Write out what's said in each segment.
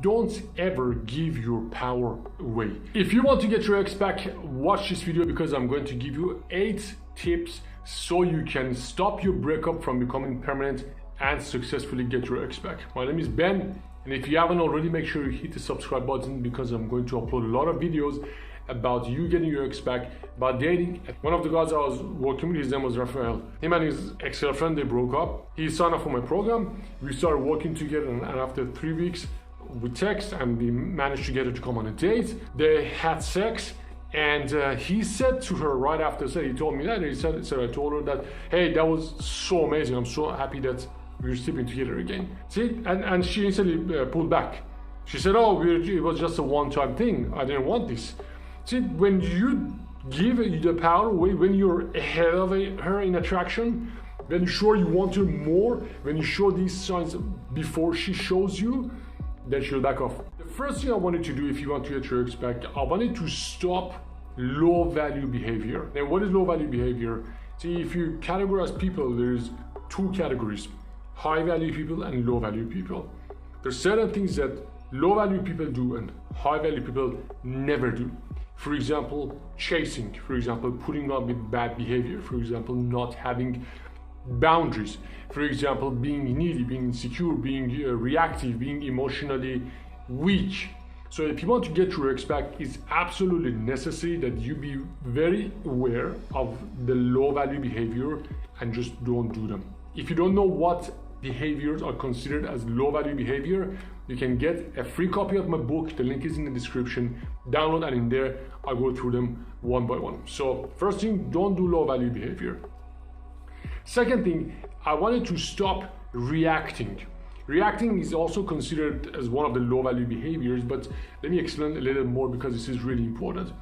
don't ever give your power away. If you want to get your ex back, watch this video because I'm going to give you 8 tips so you can stop your breakup from becoming permanent and successfully get your ex back. My name is Ben, and if you haven't already, make sure you hit the subscribe button because I'm going to upload a lot of videos about you getting your ex back, about dating. One of the guys I was working with, his name was Raphael. Him and his ex-girlfriend, they broke up. He signed up for my program. We started working together, and after 3 weeks, we text and we managed to get her to come on a date. They had sex, and he said to her right after, he told me that, he said I told her that, hey, that was so amazing. I'm so happy that we're sleeping together again. See, and she instantly pulled back. She said, oh, it was just a one-time thing. I didn't want this. See, when you give the power away, when you're ahead of her in attraction, when you show you want her more, when you show these signs before she shows you, then she'll back off. The first thing I wanted to do if you want to get your ex back, I wanted to stop low value behavior. Now, what is low value behavior? See, if you categorize people, there's 2 categories: high value people and low value people. There's certain things that low value people do and high value people never do. For example, chasing, for example, putting up with bad behavior, for example, not having boundaries, for example, being needy, being insecure, being reactive, being emotionally weak. So if you want to get your ex back, it's absolutely necessary that you be very aware of the low value behavior and just don't do them. If you don't know what behaviors are considered as low value behavior, you can get a free copy of my book. The link is in the description. Download, and in there I go through them one by one. So first thing, don't do low value behavior. Second thing, I wanted to stop reacting. Reacting is also considered as one of the low value behaviors, but let me explain a little more because this is really important.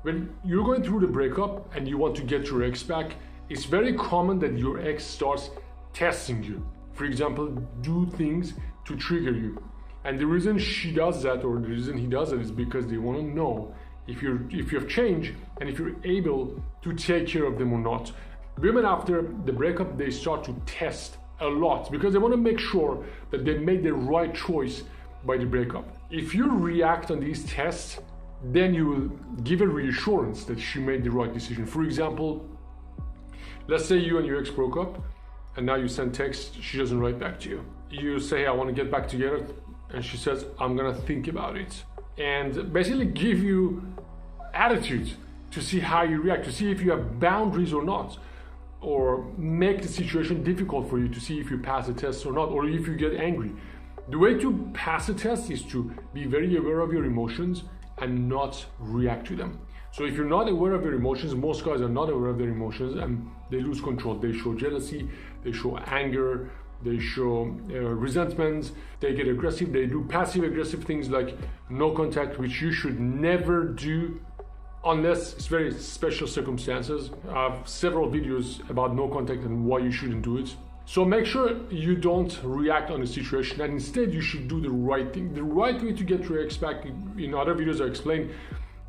When you're going through the breakup and you want to get your ex back, it's very common that your ex starts testing you. For example, do things to trigger you. And the reason she does that, or the reason he does it, is because they want to know if you've changed and if you're able to take care of them or not. Women after the breakup, they start to test a lot because they want to make sure that they make the right choice by the breakup. If you react on these tests, then you will give a reassurance that she made the right decision. For example, let's say you and your ex broke up, and now you send text, she doesn't write back to you. You say, hey, I want to get back together, and she says, I'm gonna think about it. And basically give you attitude to see how you react, to see if you have boundaries or not, or make the situation difficult for you to see if you pass the test or not, or if you get angry. The way to pass the test is to be very aware of your emotions and not react to them. So if you're not aware of your emotions, most guys are not aware of their emotions and they lose control. They show jealousy, they show anger, they show resentments, they get aggressive, they do passive aggressive things like no contact, which you should never do unless it's very special circumstances. I have several videos about no contact and why you shouldn't do it. So make sure you don't react on the situation, and instead you should do the right thing. The right way to get your ex back, in other videos I explained,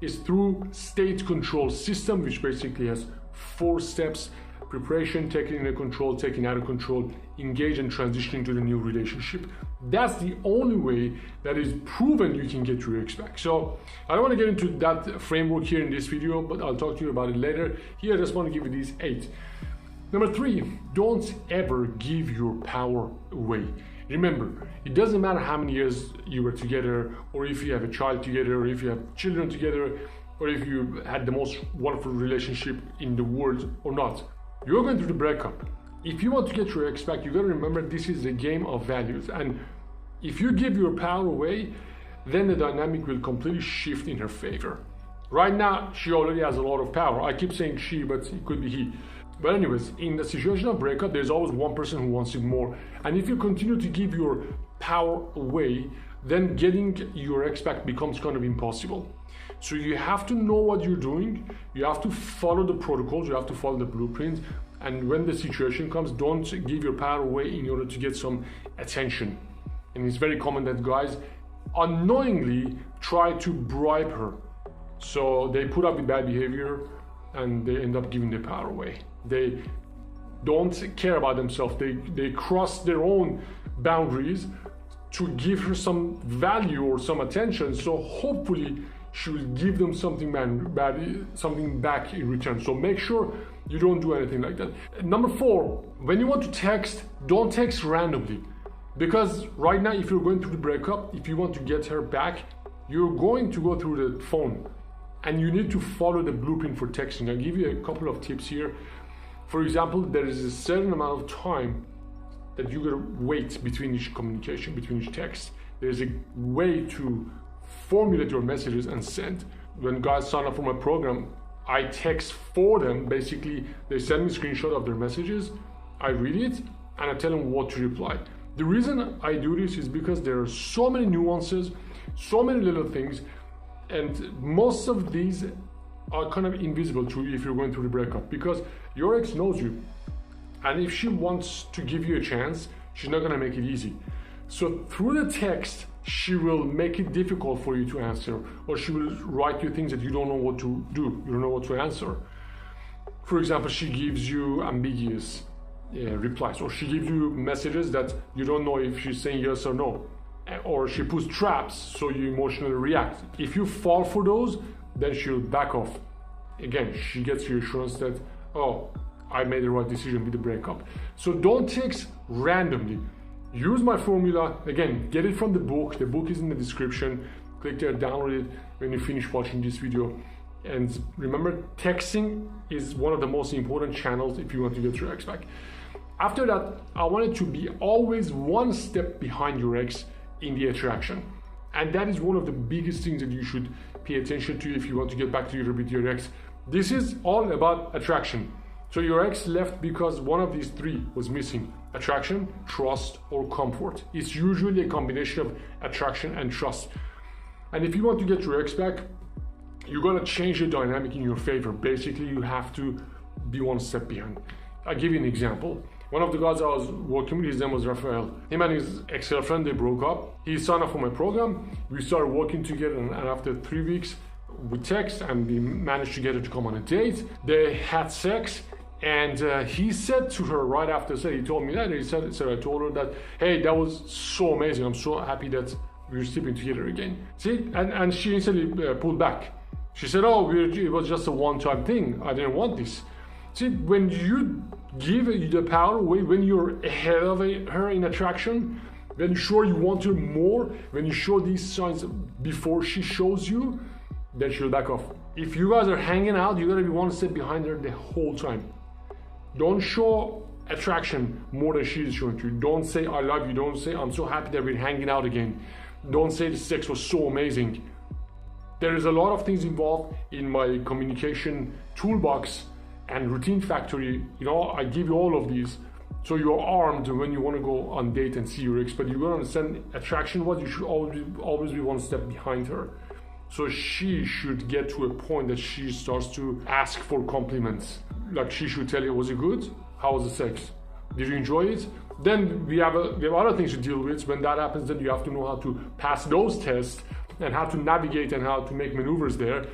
is through state control system, which basically has 4 steps: preparation, taking into control, taking out of control, engage, and transitioning to the new relationship. That's the only way that is proven you can get your ex back. So I don't want to get into that framework here in this video, but I'll talk to you about it later. Here I just want to give you these 8. Number 3, don't ever give your power away. Remember, it doesn't matter how many years you were together, or if you have a child together, or if you have children together, or if you had the most wonderful relationship in the world or not. You're going through the breakup. If you want to get your ex back, you gotta remember this is a game of values. And if you give your power away, then the dynamic will completely shift in her favor. Right now, she already has a lot of power. I keep saying she, but it could be he. But anyways, in the situation of breakup, there's always one person who wants it more. And if you continue to give your power away, then getting your ex back becomes kind of impossible. So you have to know what you're doing. You have to follow the protocols. You have to follow the blueprints. And when the situation comes, don't give your power away in order to get some attention. And it's very common that guys unknowingly try to bribe her. So they put up with bad behavior and they end up giving their power away. They don't care about themselves. They cross their own boundaries to give her some value or some attention. So hopefully she will give them something back in return. So make sure you don't do anything like that. Number 4, when you want to text, don't text randomly. Because right now, if you're going through the breakup, if you want to get her back, you're going to go through the phone. And you need to follow the blueprint for texting. I'll give you a couple of tips here. For example, there is a certain amount of time that you gotta wait between each communication, between each text. There's a way to formulate your messages and send. When guys sign up for my program, I text for them. Basically, they send me a screenshot of their messages, I read it, and I tell them what to reply. The reason I do this is because there are so many nuances, so many little things, and most of these are kind of invisible to you if you're going through the breakup, because your ex knows you. And if she wants to give you a chance, she's not gonna make it easy. So through the text, she will make it difficult for you to answer, or she will write you things that you don't know what to do, you don't know what to answer. For example, she gives you ambiguous replies, or she gives you messages that you don't know if she's saying yes or no, or she puts traps so you emotionally react. If you fall for those, then she'll back off. Again, she gets reassurance that, oh, I made the right decision with the breakup. So don't text randomly. Use my formula. Again, get it from the book. The book is in the description. Click there, download it when you finish watching this video. And remember, texting is one of the most important channels if you want to get your ex back. After that, I want it to be always one step behind your ex in the attraction. And that is one of the biggest things that you should pay attention to if you want to get back together with your ex. This is all about attraction. So your ex left because one of these 3 was missing: attraction, trust, or comfort. It's usually a combination of attraction and trust. And if you want to get your ex back, you gotta change the dynamic in your favor. Basically, you have to be one step behind. I'll give you an example. One of the guys I was working with, his name was Rafael. Him and his ex-girlfriend, they broke up. He signed up for my program. We started working together, and after 3 weeks, we text and we managed to get her to come on a date. They had sex, and he said to her right after sex, he told me that, I told her that, hey, that was so amazing. I'm so happy that we're sleeping together again. See, and she instantly pulled back. She said, oh, it was just a one-time thing. I didn't want this. See, when you give the power away, when you're ahead of her in attraction, when you show you want her more, when you show these signs before she shows you, then she'll back off. If you guys are hanging out, you gotta be one step behind her the whole time. Don't show attraction more than she's showing to you. Don't say I love you. Don't say I'm so happy that we're hanging out again. Don't say the sex was so amazing. There is a lot of things involved in my communication toolbox and routine factory. You know, I give you all of these so you're armed when you want to go on date and see your ex. But you gotta understand, attraction was, you should always be one step behind her. So she should get to a point that she starts to ask for compliments. Like, she should tell you, was it good? How was the sex? Did you enjoy it? Then we have other things to deal with. When that happens, then you have to know how to pass those tests and how to navigate and how to make maneuvers there.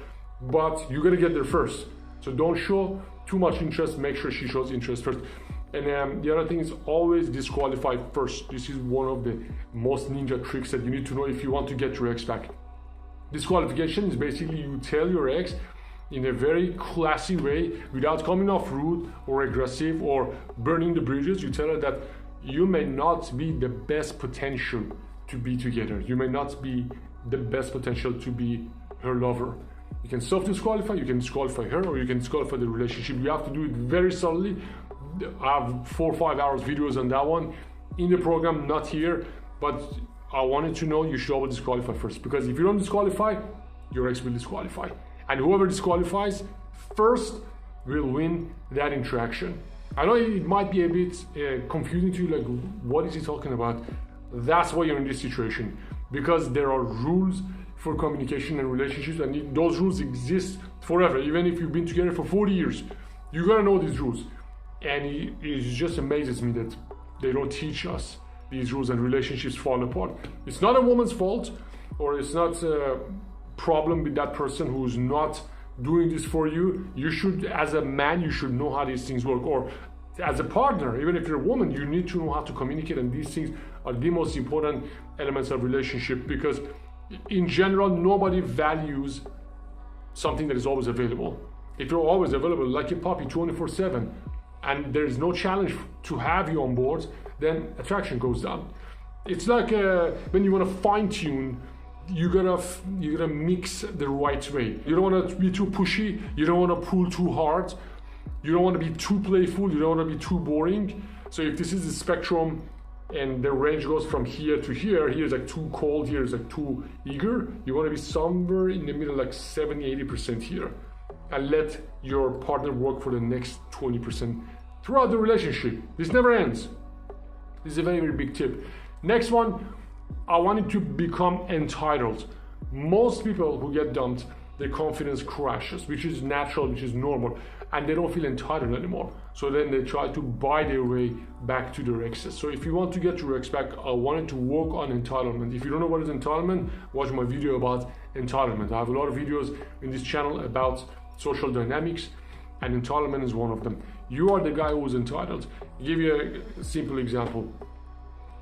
But you gotta get there first. So don't show too much interest. Make sure she shows interest first. And the other thing is, always disqualify first. This is one of the most ninja tricks that you need to know if you want to get your ex back. Disqualification is basically you tell your ex in a very classy way, without coming off rude or aggressive or burning the bridges. You tell her that you may not be the best potential to be together. You may not be the best potential to be her lover. You can self-disqualify, you can disqualify her, or you can disqualify the relationship. You have to do it very subtly. I have 4 or 5 hours videos on that one in the program, not here, but I wanted to know you should always disqualify first, because if you don't disqualify, your ex will disqualify. And whoever disqualifies first will win that interaction. I know it might be a bit confusing to you, like, what is he talking about? That's why you're in this situation, because there are rules for communication and relationships, and those rules exist forever. Even if you've been together for 40 years, you gotta know these rules. And it just amazes me that they don't teach us these rules, and relationships fall apart. It's not a woman's fault, or it's not a problem with that person who's not doing this for you. You should, as a man, you should know how these things work. Or as a partner, even if you're a woman, you need to know how to communicate, and these things are the most important elements of relationship, because in general, nobody values something that is always available. If you're always available, like a puppy 24/7, and there's no challenge to have you on board, then attraction goes down. It's like when you want to fine-tune, you gotta mix the right way. You don't want to be too pushy, you don't want to pull too hard, you don't want to be too playful, you don't want to be too boring. So if this is the spectrum and the range goes from here to here, here's like too cold, here's like too eager, you want to be somewhere in the middle, like 70-80% here, and let your partner work for the next 20% throughout the relationship. This never ends. This is a very, very big tip. Next one, I wanted to become entitled. Most people who get dumped, their confidence crashes, which is natural, which is normal, and they don't feel entitled anymore. So then they try to buy their way back to their exes. So if you want to get your ex back, I wanted to work on entitlement. If you don't know what is entitlement, watch my video about entitlement. I have a lot of videos in this channel about social dynamics, and entitlement is one of them. You are the guy who is entitled. I'll give you a simple example.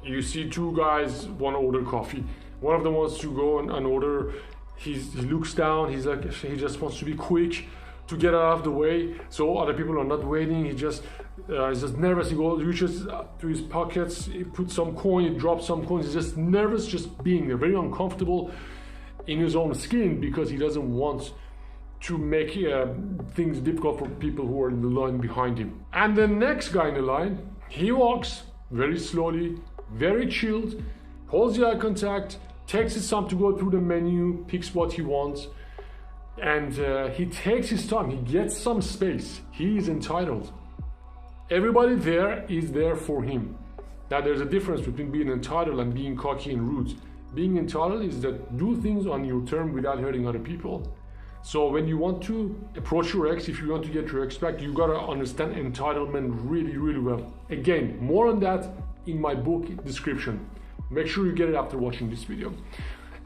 You see two guys want to order coffee. One of them wants to go and order. He looks down. He's like, he just wants to be quick to get out of the way, so other people are not waiting. He's just nervous. He goes, reaches to his pockets, he puts some coin, he drops some coins. He's just nervous, just being there, very uncomfortable in his own skin, because he doesn't want to make things difficult for people who are in the line behind him. And the next guy in the line, he walks very slowly, very chilled, holds the eye contact, takes his time to go through the menu, picks what he wants, and he takes his time, he gets some space. He is entitled. Everybody there is there for him. Now there's a difference between being entitled and being cocky and rude. Being entitled is that do things on your term without hurting other people. So when you want to approach your ex, if you want to get your ex back, you gotta understand entitlement really, really well. Again, more on that in my book description. Make sure you get it after watching this video.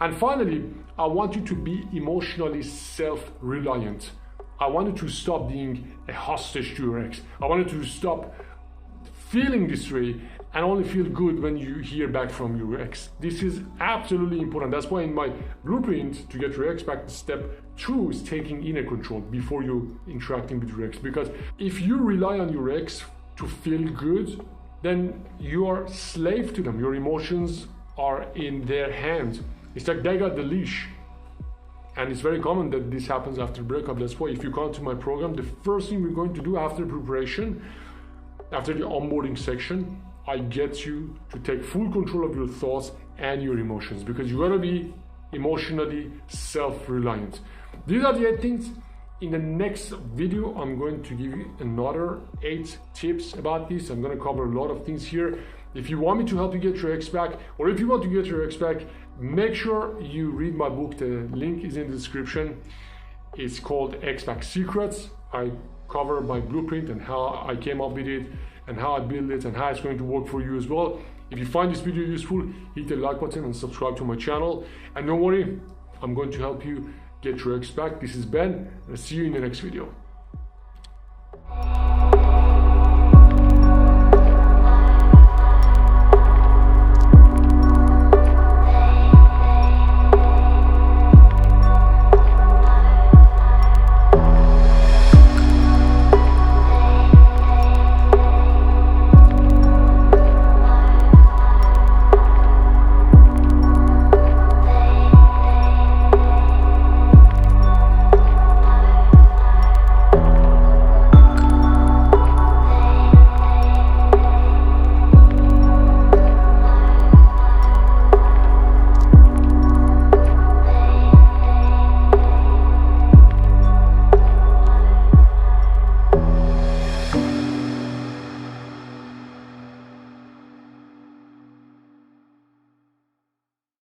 And finally, I want you to be emotionally self-reliant. I want you to stop being a hostage to your ex. I want you to stop feeling this way and only feel good when you hear back from your ex. This is absolutely important. That's why in my blueprint to get your ex back, step 2 is taking inner control before you interacting with your ex. Because if you rely on your ex to feel good, then you are slave to them. Your emotions are in their hands. It's like they got the leash. And it's very common that this happens after breakup. That's why if you come to my program, the first thing we're going to do after preparation, after the onboarding section, I get you to take full control of your thoughts and your emotions, because you gotta be emotionally self-reliant. These are the 8 things. In the next video, I'm going to give you another 8 tips about this. I'm going to cover a lot of things here. If you want me to help you get your ex back, or if you want to get your ex back, make sure you read my book. The link is in the description. It's called Ex Back Secrets. I cover my blueprint and how I came up with it and how I build it and how it's going to work for you as well. If you find this video useful, hit the like button and subscribe to my channel. And don't worry, I'm going to help you get your ex back. This is Ben, and I'll see you in the next video.